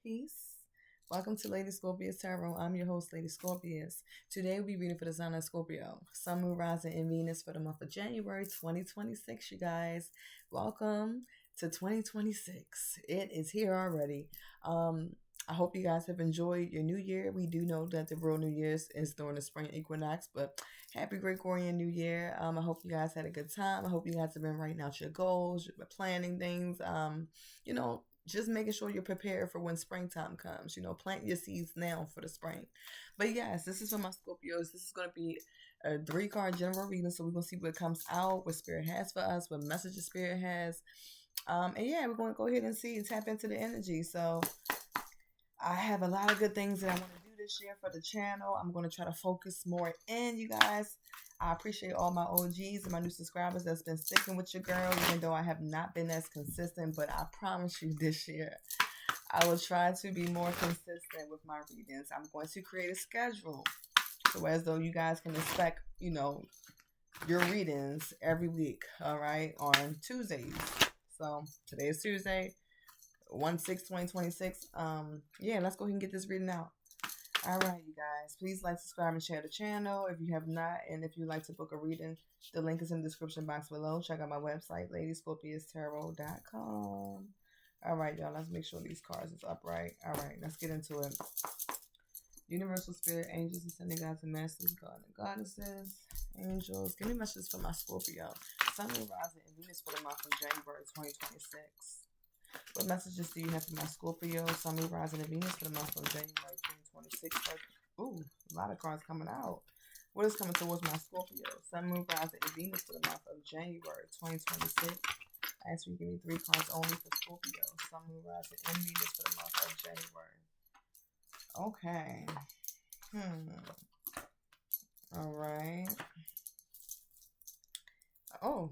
peace. Welcome to Ladyscorpius Tarot. I'm your host, Ladyscorpius. Today we'll be reading for the sign of Scorpio, Sun, Moon, Rising, and Venus for the month of January 2026, you guys. Welcome to 2026. It is here already. I hope you guys have enjoyed your new year. We do know that the real New Year's is during the spring equinox, but happy Gregorian New Year. I hope you guys had a good time. I hope you guys have been writing out your goals, you've been planning things. Just making sure you're prepared for when springtime comes. Plant your seeds now for the spring. But yes, this is for my Scorpios. This is going to be a 3-card general reading, so we're going to see what comes out, what Spirit has for us, what messages Spirit has. We're going to go ahead and see and tap into the energy. So I have a lot of good things that I want to do this year for the channel. I'm going to try to focus more in, you guys. I appreciate all my OGs and my new subscribers that's been sticking with your girl, even though I have not been as consistent. But I promise you this year, I will try to be more consistent with my readings. I'm going to create a schedule so as though you guys can expect, your readings every week, all right, on Tuesdays. So today is Tuesday, 1/6/2026. Let's go ahead and get this reading out. All right, you guys, please like, subscribe, and share the channel if you have not. And if you'd like to book a reading, the link is in the description box below. Check out my website, ladyscorpiustarot.com. All right, y'all, let's make sure these cards is upright. All right, let's get into it. Universal Spirit, angels, ascending gods and masters, God and goddesses, angels. Give me messages for my Scorpio, Sun, Moon, Rising, and Venus for the month of January 2026. What messages do you have for my Scorpio, Sun, Moon, Rising, and Venus for the month of January 2026? Ooh, a lot of cards coming out. What is coming towards my Scorpio, Sun, Moon, Rising, and Venus for the month of January 2026? I ask you to give me 3 cards only for Scorpio, Sun, Moon, Rising, and Venus for the month of January. Okay. All right. Oh,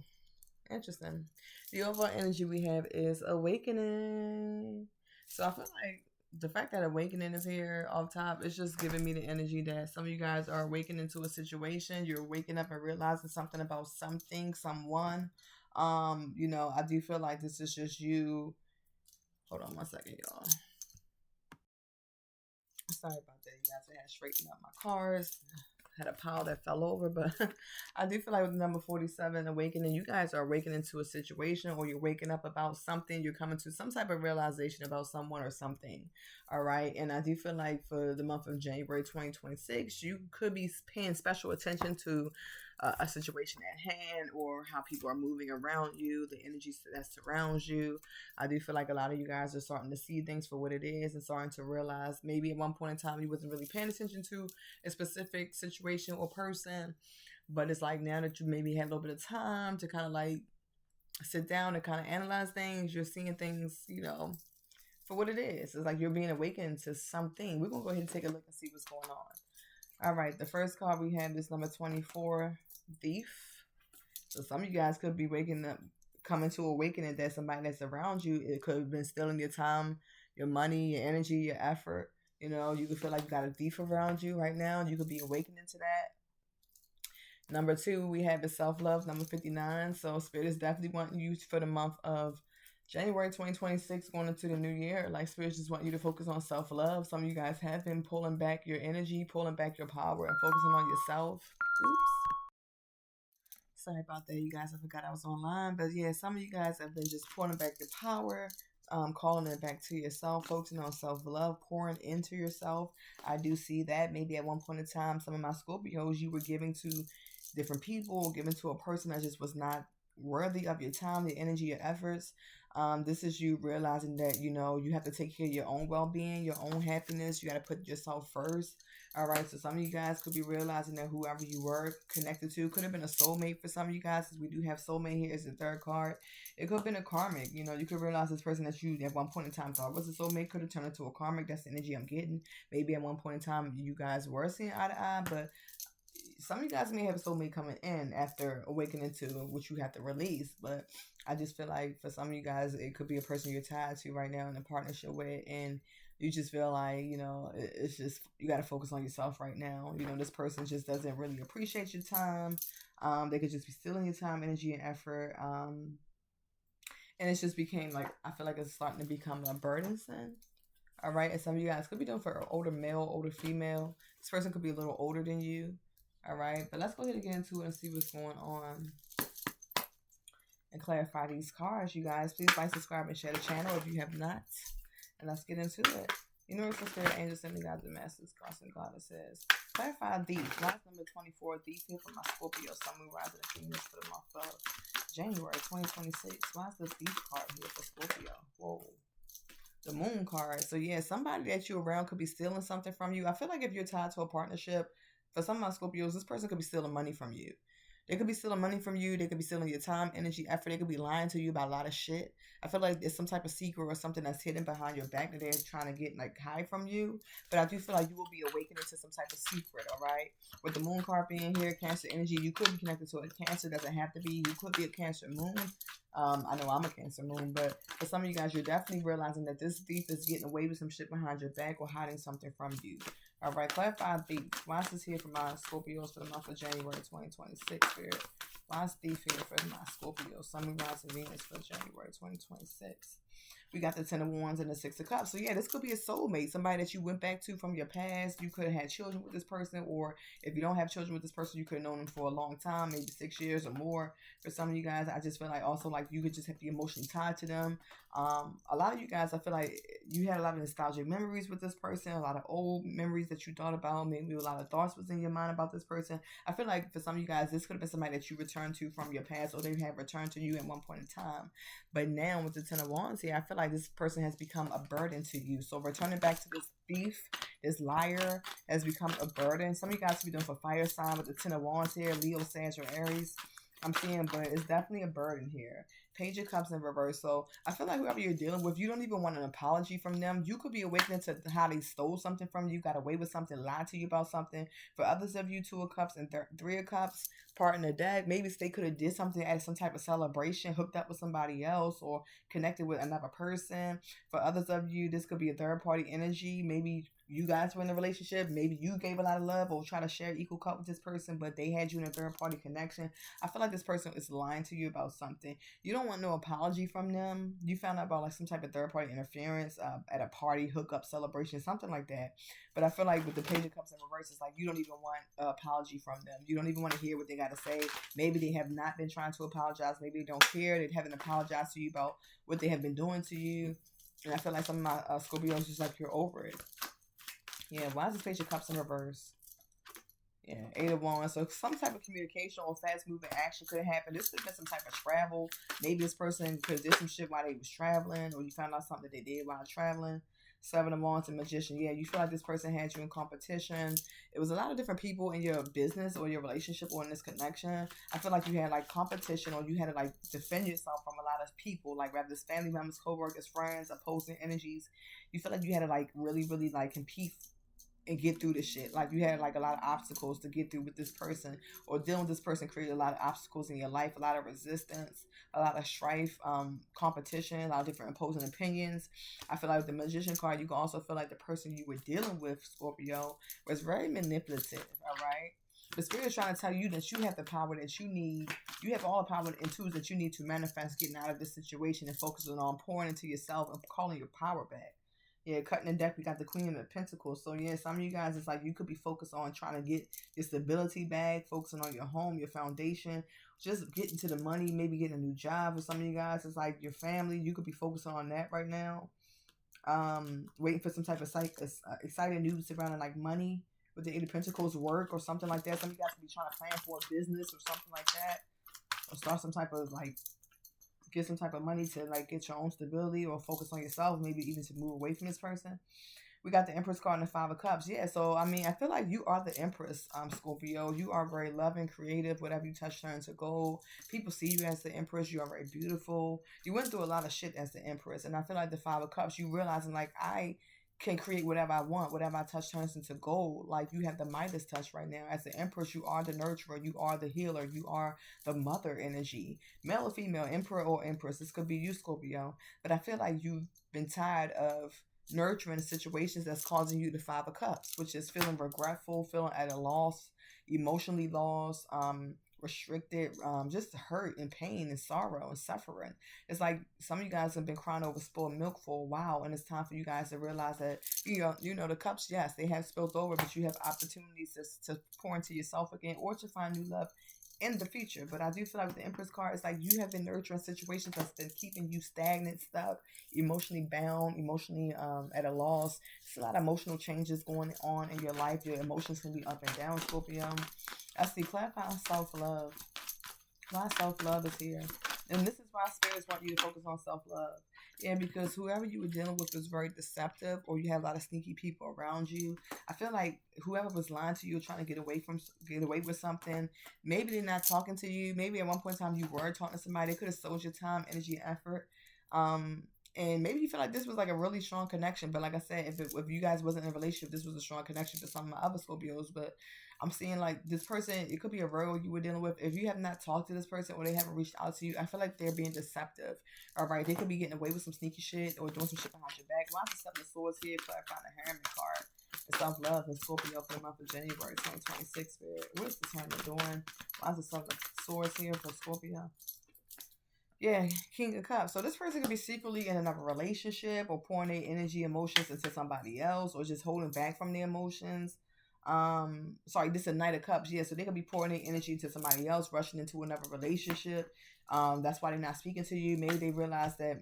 interesting. The overall energy we have is awakening. So I feel like the fact that awakening is here off top, it's just giving me the energy that some of you guys are awakening to a situation. You're waking up and realizing something about something, someone. I do feel like this is just you. Hold on one second, y'all. Sorry about that, you guys. I had to straighten up my cars. Had a pile that fell over, but I do feel like with number 47, awakening, you guys are awakening to a situation, or you're waking up about something. You're coming to some type of realization about someone or something. All right. And I do feel like for the month of January 2026, you could be paying special attention to a situation at hand, or how people are moving around you, the energy that surrounds you. I do feel like a lot of you guys are starting to see things for what it is and starting to realize maybe at one point in time you wasn't really paying attention to a specific situation or person, but it's like now that you maybe had a little bit of time to kind of like sit down and kind of analyze things, you're seeing things, for what it is. It's like you're being awakened to something. We're going to go ahead and take a look and see what's going on. All right, the first card we have is number 24, Thief. So some of you guys could be waking up, coming to awakening that somebody that's around you, it could have been stealing your time, your money, your energy, your effort. You could feel like you got a thief around you right now. You could be awakening to that. Number 2, we have is self-love, number 59. So Spirit is definitely wanting you for the month of January 2026 going into the new year. Like Spirit just want you to focus on self-love. Some of you guys have been pulling back your energy, pulling back your power, and focusing on yourself. Oops. Sorry about that, you guys. I forgot I was online. But yeah, some of you guys have been just pulling back your power, calling it back to yourself, focusing on self-love, pouring into yourself. I do see that maybe at one point in time, some of my Scorpios, you were giving to different people, giving to a person that just was not worthy of your time, your energy, your efforts. This is you realizing that, you have to take care of your own well-being, your own happiness. You got to put yourself first. All right. So some of you guys could be realizing that whoever you were connected to could have been a soulmate for some of you guys, because we do have soulmate here as the 3rd card. It could have been a karmic. You could realize this person that you at one point in time thought was a soulmate could have turned into a karmic. That's the energy I'm getting. Maybe at one point in time you guys were seeing eye to eye, but some of you guys may have a soulmate coming in after awakening to which you have to release. But I just feel like for some of you guys, it could be a person you're tied to right now in a partnership with, and you just feel like, it's just, you got to focus on yourself right now. This person just doesn't really appreciate your time. They could just be stealing your time, energy, and effort. And it's just became like, I feel like it's starting to become a burdensome. All right. And some of you guys could be doing for an older male, older female. This person could be a little older than you. All right. But let's go ahead and get into it and see what's going on and clarify these cards, you guys. Please like, subscribe, and share the channel if you have not. And let's get into it. Universal Spirit, Angels, and the Gods, the Masters, Cross and Goddesses. Clarify these. Last number 24. These here for my Scorpio, Sun, Moon, Rising, and Venus for the month of January 2026. Why is the Thief card here for Scorpio? Whoa. The Moon card. So yeah, somebody that you're around could be stealing something from you. I feel like if you're tied to a partnership, for some of my Scorpios, this person could be stealing money from you. They could be stealing money from you. They could be stealing your time, energy, effort. They could be lying to you about a lot of shit. I feel like there's some type of secret or something that's hidden behind your back that they're trying to get, like, hide from you. But I do feel like you will be awakening to some type of secret, all right? With the Moon card being here, Cancer energy, you could be connected to a Cancer. Doesn't have to be. You could be a Cancer Moon. I know I'm a Cancer Moon, but for some of you guys, you're definitely realizing that this thief is getting away with some shit behind your back or hiding something from you. All right, clarify thief. Why is this here for my Scorpios for the month of January 2026, Spirit? Why is thief here for my Scorpio, Sun, Moon, Rising, Venus for January 2026? We got the Ten of Wands and the Six of Cups. So yeah, this could be a soulmate, somebody that you went back to from your past. You could have had children with this person, or if you don't have children with this person, you could have known them for a long time, maybe 6 years or more. For some of you guys, I just feel like also like you could just have to be emotionally tied to them. A lot of you guys, I feel like you had a lot of nostalgic memories with this person, a lot of old memories that you thought about, maybe a lot of thoughts was in your mind about this person. I feel like for some of you guys, this could have been somebody that you returned to from your past, or they have returned to you at one point in time. But now with the Ten of Wands here, I feel like this person has become a burden to you. So returning back to this thief, this liar, has become a burden. Some of you guys could be doing for fire sign with the Ten of Wands here, Leo, Sag, or Aries. I'm seeing, but it's definitely a burden here. Page of Cups in reverse. So I feel like whoever you're dealing with, you don't even want an apology from them. You could be awakening to how they stole something from you, got away with something, lied to you about something. For others of you, Two of Cups and Three of Cups, part in the deck. Maybe they could have did something at some type of celebration, hooked up with somebody else, or connected with another person. For others of you, this could be a third party energy. Maybe you guys were in a relationship. Maybe you gave a lot of love or try to share equal cup with this person, but they had you in a third party connection. I feel like this person is lying to you about something. You don't want no apology from them. You found out about like some type of third party interference at a party, hookup, celebration, something like that. But I feel like with the Page of Cups in reverse, it's like you don't even want an apology from them. You don't even want to hear what they got to say. Maybe they have not been trying to apologize. Maybe they don't care. They haven't apologized to you about what they have been doing to you. And I feel like some of my Scorpios just like you're over it. Yeah, why is this Page of Cups in reverse? Yeah, Eight of Wands. So some type of communication or fast moving action could happen. This could have been some type of travel. Maybe this person could have did some shit while they was traveling, or you found out something that they did while traveling. Seven of Wands and Magician. Yeah, you feel like this person had you in competition. It was a lot of different people in your business or your relationship or in this connection. I feel like you had like competition, or you had to like defend yourself from a lot of people, like whether it's family members, co-workers, friends, opposing energies. You feel like you had to like really, really like compete and get through this shit. Like you had like a lot of obstacles to get through with this person, or dealing with this person created a lot of obstacles in your life, a lot of resistance, a lot of strife, competition, a lot of different opposing opinions. I feel like with the Magician card, you can also feel like the person you were dealing with, Scorpio, was very manipulative. All right. The Spirit is trying to tell you that you have the power that you need. You have all the power and tools that you need to manifest getting out of this situation and focusing on pouring into yourself and calling your power back. Yeah, cutting the deck, we got the Queen of Pentacles. So, yeah, some of you guys, it's like you could be focused on trying to get your stability back, focusing on your home, your foundation, just getting to the money, maybe getting a new job. For some of you guys, it's like your family. You could be focusing on that right now. Waiting for some type of exciting news surrounding like money with the Eight of Pentacles, work or something like that. Some of you guys could be trying to plan for a business or something like that, or start some type of like get some type of money to like get your own stability or focus on yourself, maybe even to move away from this person. We got the Empress card and the Five of Cups. Yeah, so I mean, I feel like you are the Empress, Scorpio. You are very loving, creative. Whatever you touch turns to gold. People see you as the Empress. You are very beautiful. You went through a lot of shit as the Empress, and I feel like the Five of Cups, you realizing like I can create whatever I want. Whatever I touch turns into gold. Like you have the Midas touch right now. As the Empress, you are the nurturer. You are the healer. You are the mother energy. Male or female, Emperor or Empress. This could be you, Scorpio. But I feel like you've been tired of nurturing situations that's causing you the Five of Cups, which is feeling regretful, feeling at a loss, emotionally lost, restricted, just hurt and pain and sorrow and suffering. It's like some of you guys have been crying over spilled milk for a while, and it's time for you guys to realize that the cups, yes, they have spilled over, but you have opportunities to pour into yourself again or to find new love in the future. But I do feel like with the Empress card, it's like you have been nurturing situations that's been keeping you stagnant, stuck, emotionally bound, emotionally at a loss. There's a lot of emotional changes going on in your life. Your emotions can be up and down, Scorpio. I see clarify self-love. Why self-love is here. And this is why spirits want you to focus on self-love. Yeah, because whoever you were dealing with was very deceptive, or you have a lot of sneaky people around you. I feel like whoever was lying to you, trying to get away with something. Maybe they're not talking to you. Maybe at one point in time you were talking to somebody. They could have sold your time, energy, effort. And maybe you feel like this was like a really strong connection. But like I said, if you guys wasn't in a relationship, this was a strong connection for some of my other Scorpios. But I'm seeing like this person, it could be a Virgo you were dealing with. If you have not talked to this person or they haven't reached out to you, I feel like they're being deceptive. All right, they could be getting away with some sneaky shit or doing some shit behind your back. Why is the Seven of Swords here? Clarifying the Hermit card. It's self-love and Scorpio for the month of January 2026. Spirit. What is the Hermit doing? Why is the Seven of Swords here for Scorpio? Yeah, King of Cups. So this person could be secretly in another relationship or pouring their energy, emotions into somebody else, or just holding back from their emotions. Sorry, this is a Knight of Cups. Yeah, so they could be pouring their energy to somebody else, rushing into another relationship. That's why they're not speaking to you. Maybe they realize that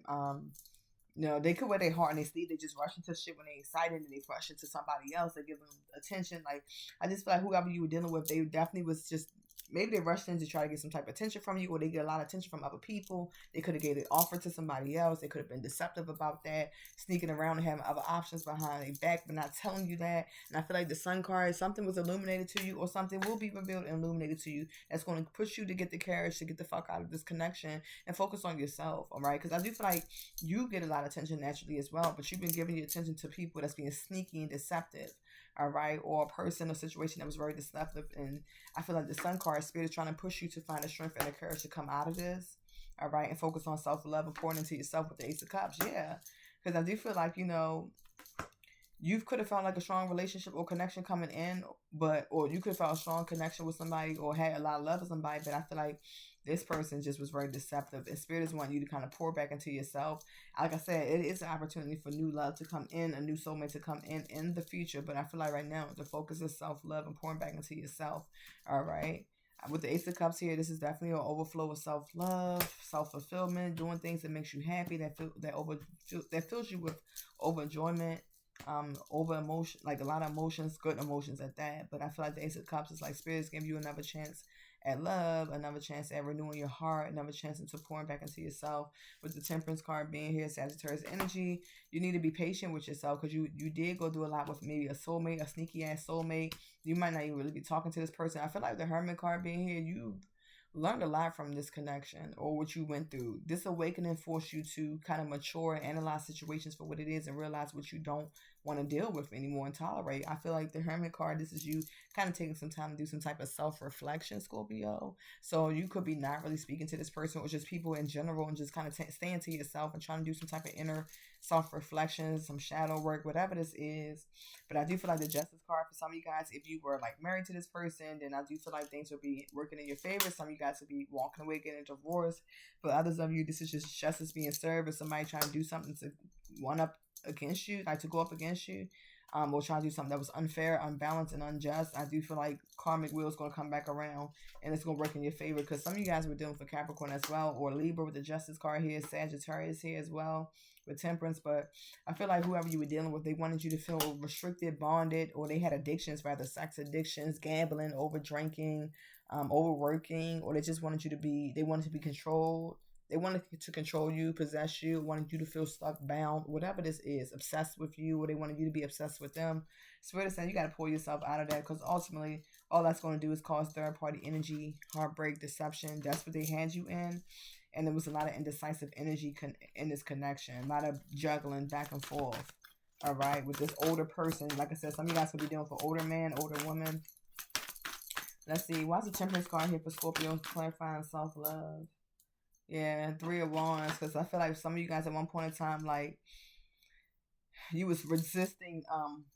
they could wear their heart on their sleeve. They just rush into shit when they're excited, and they rush into somebody else. They give them attention. Like, I just feel like whoever you were dealing with, they definitely was just, maybe they rushed in to try to get some type of attention from you, or they get a lot of attention from other people. They could have gave the offer to somebody else. They could have been deceptive about that, sneaking around and having other options behind their back, but not telling you that. And I feel like the Sun card, something was illuminated to you, or something will be revealed and illuminated to you that's going to push you to get the courage to get the fuck out of this connection and focus on yourself, all right? Because I do feel like you get a lot of attention naturally as well, but you've been giving your attention to people that's being sneaky and deceptive, all right? Or a person or situation that was very deceptive. And I feel like the Sun card, Spirit is trying to push you to find the strength and the courage to come out of this, all right? And focus on self-love and pouring into yourself with the Ace of Cups. Yeah, because I do feel like, you could have found like a strong relationship or connection coming in, or you could have found a strong connection with somebody or had a lot of love with somebody, but I feel like this person just was very deceptive, and Spirit is wanting you to kind of pour back into yourself. Like I said, it is an opportunity for new love to come in, a new soulmate to come in the future, but I feel like right now the focus is self-love and pouring back into yourself, all right? With the Ace of Cups here, this is definitely an overflow of self-love, self-fulfillment, doing things that makes you happy, that fills you with over-enjoyment, over emotion, like a lot of emotions, good emotions at that. But I feel like the Ace of Cups is like Spirit's giving you another chance at love, another chance at renewing your heart, another chance into pouring back into yourself. With the Temperance card being here, Sagittarius energy, you need to be patient with yourself, because you did go through a lot with maybe a soulmate, a sneaky ass soulmate. You might not even really be talking to this person. I feel like the Hermit card being here, you learned a lot from this connection or what you went through. This awakening forced you to kind of mature and analyze situations for what it is and realize what you don't want to deal with anymore and tolerate. I feel like the Hermit card, this is you kind of taking some time to do some type of self-reflection, Scorpio. So you could be not really speaking to this person or just people in general, and just kind of staying to yourself and trying to do some type of inner self-reflection, some shadow work, whatever this is. But I do feel like the Justice card for some of you guys, if you were like married to this person, then I do feel like things will be working in your favor. Some of you guys will be walking away, getting a divorce. For others of you, this is just justice being served, or somebody trying to do something to one up against you, like to go up against you, or trying to do something that was unfair, unbalanced, and unjust. I do feel like karmic wheel is going to come back around, and it's going to work in your favor, because some of you guys were dealing with Capricorn as well, or Libra with the Justice card here, Sagittarius here as well with Temperance. But I feel like whoever you were dealing with, they wanted you to feel restricted, bonded, or they had addictions, rather sex addictions, gambling, over drinking, overworking, or they just wanted they wanted to be controlled. They wanted to control you, possess you, wanted you to feel stuck, bound, whatever this is, obsessed with you, or they wanted you to be obsessed with them. Spirit is saying you got to pull yourself out of that, because ultimately all that's going to do is cause third-party energy, heartbreak, deception. That's what they had you in. And there was a lot of indecisive energy in this connection, a lot of juggling back and forth. All right, with this older person, like I said, some of you guys could be dealing with older man, older woman. Let's see, why is the Temperance card here for Scorpio? Clarifying self-love. Yeah, 3 of Wands, because I feel like some of you guys at one point in time, like, you was resisting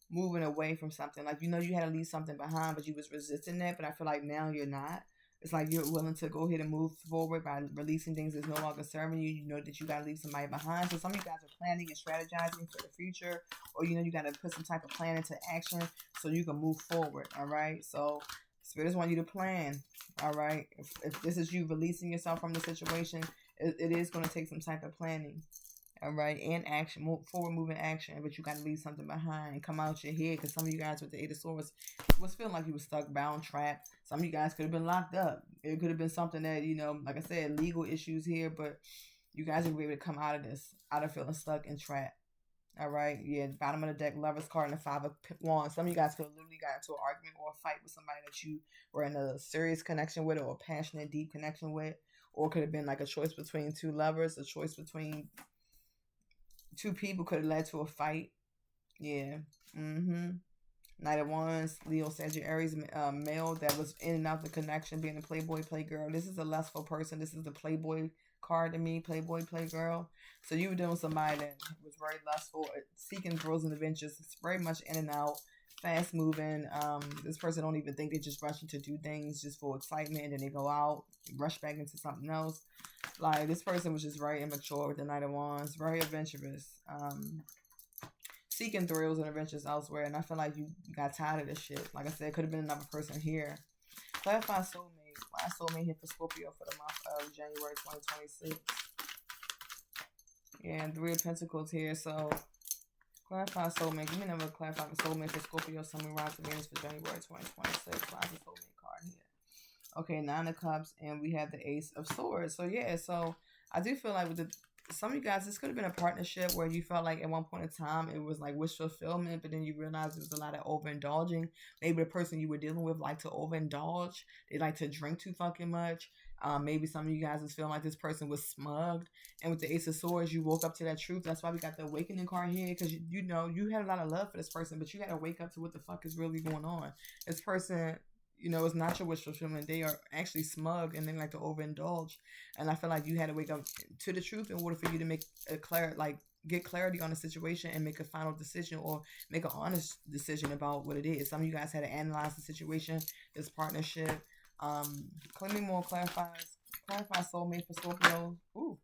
moving away from something. Like, you had to leave something behind, but you was resisting that. But I feel like now you're not. It's like you're willing to go ahead and move forward by releasing things that's no longer serving you. You know that you got to leave somebody behind. So some of you guys are planning and strategizing for the future, or you got to put some type of plan into action so you can move forward. All right. So spirits want you to plan. All right. If this is you releasing yourself from the situation, it is going to take some type of planning. All right, and action, forward moving action, but you got to leave something behind and come out your head. Because some of you guys with the Eight of Swords was feeling like you were stuck, bound, trapped. Some of you guys could have been locked up. It could have been something that, like I said, legal issues here, but you guys will be able to come out of this, out of feeling stuck and trapped. All right, yeah, bottom of the deck, Lover's card and the Five of Wands. Some of you guys could have literally got into an argument or a fight with somebody that you were in a serious connection with, or a passionate, deep connection with, or could have been like a choice between two lovers, a choice between two people, could have led to a fight. Yeah. Knight of Wands, Leo, Sagittarius, male that was in and out the connection, being a playboy, playgirl. This is a lustful person. This is the playboy card to me, playboy, playgirl. So you were dealing with somebody that was very lustful, seeking thrills and adventures. It's very much in and out, fast moving. This person don't even think, they just rushing to do things just for excitement, and then they go out, rush back into something else. Like, this person was just very immature with the Knight of Wands, very adventurous, seeking thrills and adventures elsewhere. And I feel like you got tired of this shit. Like I said, it could have been another person here. Clarify soulmate. Why soulmate here for Scorpio for the month of January 2026? Yeah, and Three of Pentacles here. So clarify soulmate. Give me another clarify soulmate for Scorpio, Sun, Moon, Rising, Venus for January 2026. Why is the soulmate card here? Okay, Nine of Cups, and we have the Ace of Swords. So yeah, so I do feel like with some of you guys, this could have been a partnership where you felt like at one point in time it was like wish fulfillment, but then you realized there was a lot of overindulging. Maybe the person you were dealing with liked to overindulge. They like to drink too fucking much. Maybe some of you guys was feeling like this person was smugged. And with the Ace of Swords, you woke up to that truth. That's why we got the awakening card here, because you know you had a lot of love for this person, but you got to wake up to what the fuck is really going on. This person, it's not your wish fulfillment. They are actually smug and they like to overindulge. And I feel like you had to wake up to the truth in order for you to make get clarity on the situation and make a final decision, or make an honest decision about what it is. Some of you guys had to analyze the situation, this partnership. Claim me more, clarify soulmate for Scorpio. Ooh.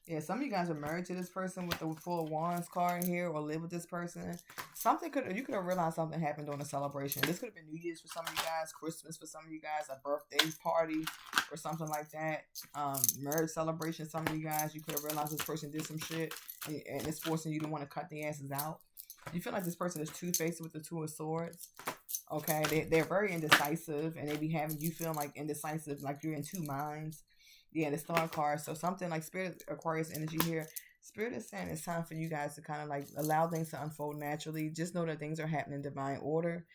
Yeah, some of you guys are married to this person with the Four of Wands card here, or live with this person. You could have realized something happened during a celebration. This could have been New Year's for some of you guys, Christmas for some of you guys, a birthday party or something like that. Marriage celebration, some of you guys, you could have realized this person did some shit and it's forcing you to want to cut their asses out. You feel like this person is two-faced with the Two of Swords. Okay, they're very indecisive, and they be having you feeling like indecisive, like you're in two minds. Yeah, the Star card. So something like Spirit, Aquarius energy here. Spirit is saying it's time for you guys to kind of like allow things to unfold naturally. Just know that things are happening in divine order.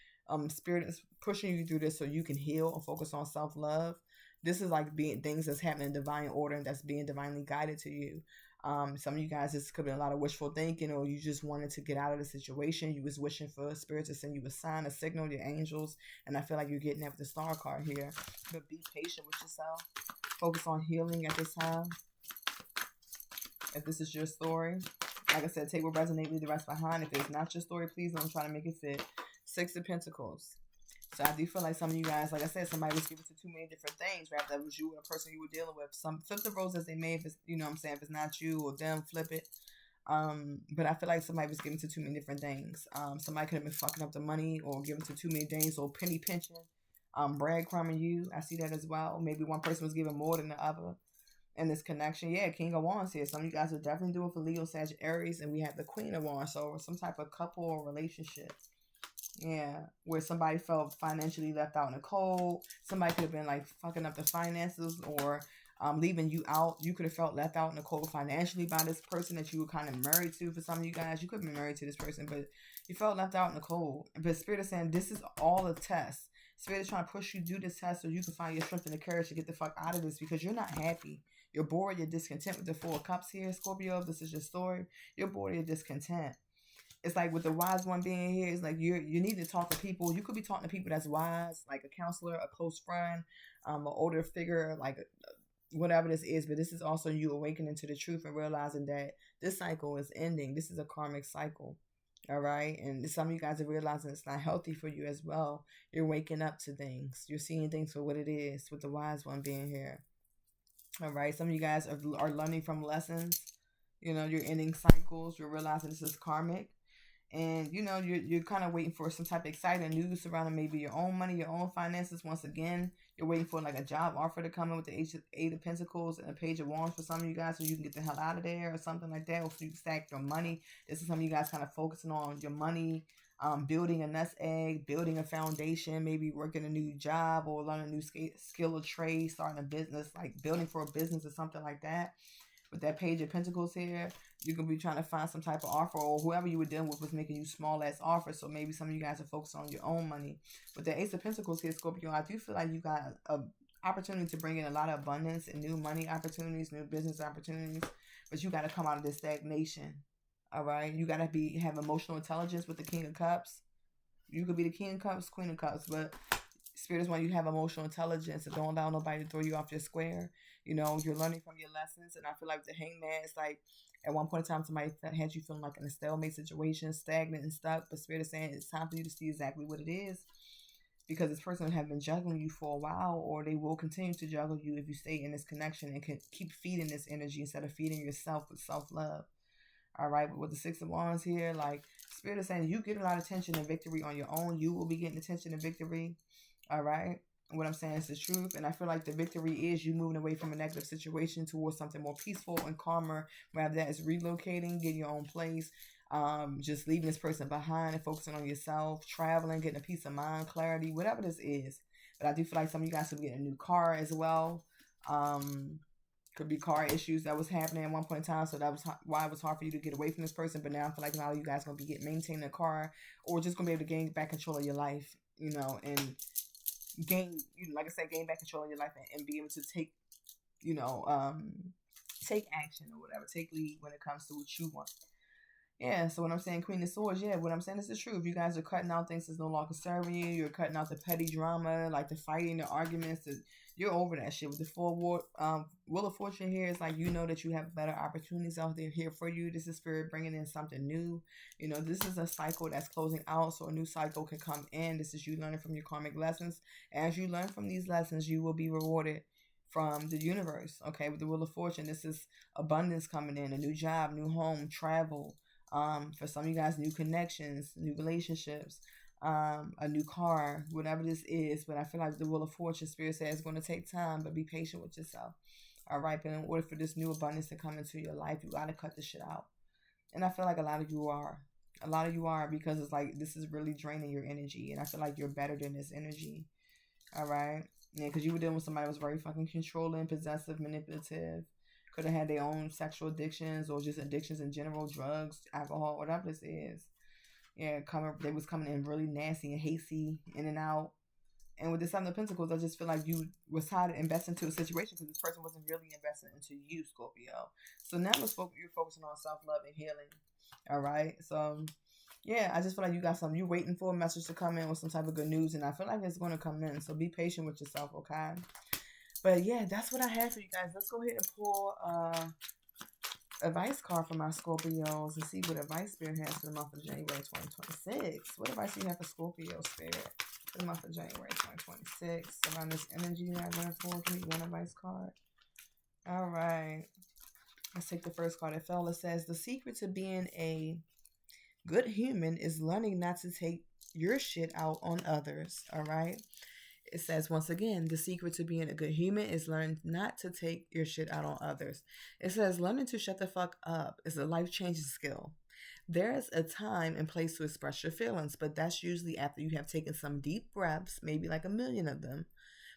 Spirit is pushing you through this so you can heal and focus on self-love. This is like being things that's happening in divine order and that's being divinely guided to you. Some of you guys, this could be a lot of wishful thinking, or you just wanted to get out of the situation. You was wishing for Spirit to send you a sign, a signal, your angels. And I feel like you're getting that with the Star card here. But be patient with yourself. Focus on healing at this time. If this is your story, like I said, take what resonates, leave the rest behind. If it's not your story, please don't try to make it fit. Six of Pentacles. So I do feel like some of you guys, like I said, somebody was given to too many different things, right? That was you and a person you were dealing with. Some flip the roles as they may, if it's, what I'm saying, if it's not you or them, flip it. But I feel like somebody was given to too many different things. Somebody could have been fucking up the money, or given to too many things, or penny pinching. Breadcrumbing you. I see that as well. Maybe one person was given more than the other in this connection. Yeah, King of Wands here. Some of you guys are definitely doing for Leo, Sagittarius, and we have the Queen of Wands. So some type of couple or relationship. Yeah, where somebody felt financially left out in the cold. Somebody could have been like fucking up the finances, or leaving you out. You could have felt left out in the cold financially by this person that you were kind of married to. For some of you guys, you could have been married to this person, but you felt left out in the cold. But Spirit is saying this is all a test. Spirit is trying to push you through this test so you can find your strength and the courage to get the fuck out of this, because you're not happy. You're bored. You're discontent with the Four of Cups here, Scorpio. If this is your story, you're bored. You're discontent. It's like with the wise one being here, it's like you need to talk to people. You could be talking to people that's wise, like a counselor, a close friend, an older figure, like whatever this is. But this is also you awakening to the truth and realizing that this cycle is ending. This is a karmic cycle. All right. And some of you guys are realizing it's not healthy for you as well. You're waking up to things. You're seeing things for what it is, with the wise one being here. All right. Some of you guys are learning from lessons. You know, you're ending cycles. You're realizing this is karmic. And you know you're kind of waiting for some type of exciting news surrounding maybe your own money, your own finances. Once again, you're waiting for like a job offer to come in with the eight of pentacles and a page of wands for some of you guys, so you can get the hell out of there or something like that, or so you can stack your money. This is some of you guys kind of focusing on your money, building a nest egg, building a foundation, maybe working a new job or learning a new skill or trade, starting a business, like building for a business or something like that. With that page of pentacles here, you can be trying to find some type of offer, or whoever you were dealing with was making you small ass offers. So maybe some of you guys are focused on your own money. With the Ace of Pentacles here, Scorpio, I do feel like you got a opportunity to bring in a lot of abundance and new money opportunities, new business opportunities. But you got to come out of this stagnation. All right, you got to have emotional intelligence with the King of Cups. You could be the King of Cups, Queen of Cups, but Spirit is when you have emotional intelligence and don't allow nobody to throw you off your square. You know, you're learning from your lessons. And I feel like the Hangman is like, at one point in time, somebody had you feeling like in a stalemate situation, stagnant and stuck. But Spirit is saying it's time for you to see exactly what it is. Because this person has been juggling you for a while, or they will continue to juggle you if you stay in this connection and can keep feeding this energy instead of feeding yourself with self-love. All right, but with the Six of Wands here, like Spirit is saying you get a lot of attention and victory on your own. You will be getting attention and victory. All right. What I'm saying is the truth. And I feel like the victory is you moving away from a negative situation towards something more peaceful and calmer. Whether that is relocating, getting your own place, just leaving this person behind and focusing on yourself, traveling, getting a peace of mind, clarity, whatever this is. But I do feel like some of you guys will get a new car as well. Could be car issues that was happening at one point in time. So that was why it was hard for you to get away from this person. But now I feel like now you guys are going to be maintaining a car, or just going to be able to gain back control of your life, you know, and gain, like I said, gain back control of your life and be able to take, take action or whatever, take lead when it comes to what you want. Yeah, so when I'm saying Queen of Swords, yeah, what I'm saying is the truth. You guys are cutting out things that's no longer serving you. You're cutting out the petty drama, like the fighting, the arguments. You're over that shit. With the Wheel of Fortune here, it's like you know that you have better opportunities out there here for you. This is Spirit bringing in something new. You know, this is a cycle that's closing out, so a new cycle can come in. This is you learning from your karmic lessons. As you learn from these lessons, you will be rewarded from the universe. Okay, with the Wheel of Fortune, this is abundance coming in, a new job, new home, travel. For some of you guys, new connections, new relationships, a new car, whatever this is. But I feel like the Wheel of Fortune, Spirit says, it's going to take time, but be patient with yourself. All right, but in order for this new abundance to come into your life, you got to cut this shit out. And I feel like a lot of you are. A lot of you are, because it's like this is really draining your energy. And I feel like you're better than this energy. All right? Yeah, because you were dealing with somebody who was very fucking controlling, possessive, manipulative. Could have had their own sexual addictions or just addictions in general, drugs, alcohol, whatever this is. Yeah, they was coming in really nasty and hasty, in and out. And with the Seven of Pentacles, I just feel like you was tired of investing into a situation because this person wasn't really investing into you, Scorpio. So now you're focusing on self-love and healing. All right? So, yeah, I just feel like you got something. You're waiting for a message to come in with some type of good news, and I feel like it's going to come in. So be patient with yourself, okay? But yeah, that's what I have for you guys. Let's go ahead and pull advice card for my Scorpios and see what advice Spirit has for the month of January 2026. What advice do you have for Scorpio, Spirit, for the month of January 2026 around this energy that I went for? Give me one advice card. All right. Let's take the first card. It fell. It says, the secret to being a good human is learning not to take your shit out on others. All right. It says, once again, the secret to being a good human is learning not to take your shit out on others. It says, learning to shut the fuck up is a life-changing skill. There's a time and place to express your feelings, but that's usually after you have taken some deep breaths, maybe like a million of them.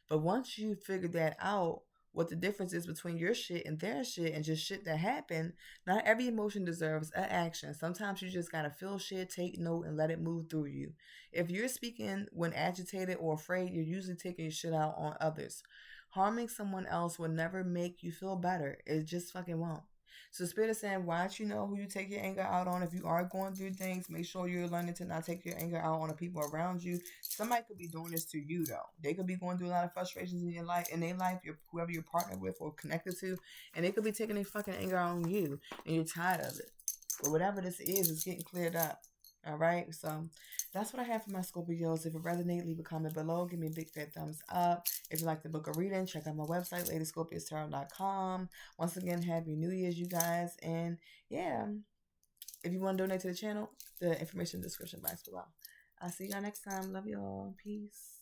But once you figure that out, what the difference is between your shit and their shit and just shit that happened, not every emotion deserves an action. Sometimes you just gotta feel shit, take note, and let it move through you. If you're speaking when agitated or afraid, you're usually taking your shit out on others. Harming someone else will never make you feel better. It just fucking won't. So Spirit is saying, why don't you know who you take your anger out on? If you are going through things, make sure you're learning to not take your anger out on the people around you. Somebody could be doing this to you, though. They could be going through a lot of frustrations in your life, whoever you're partnered with or connected to, and they could be taking their fucking anger out on you, and you're tired of it. But whatever this is, it's getting cleared up. All right, so that's what I have for my Scorpios. If it resonates, leave a comment below. Give me a big fat thumbs up. If you like the book a reading, check out my website, ladyscorpiustarot.com. Once again, happy New Year's, you guys. And yeah, if you want to donate to the channel, the information in the description box below. I'll see you guys next time. Love y'all. Peace.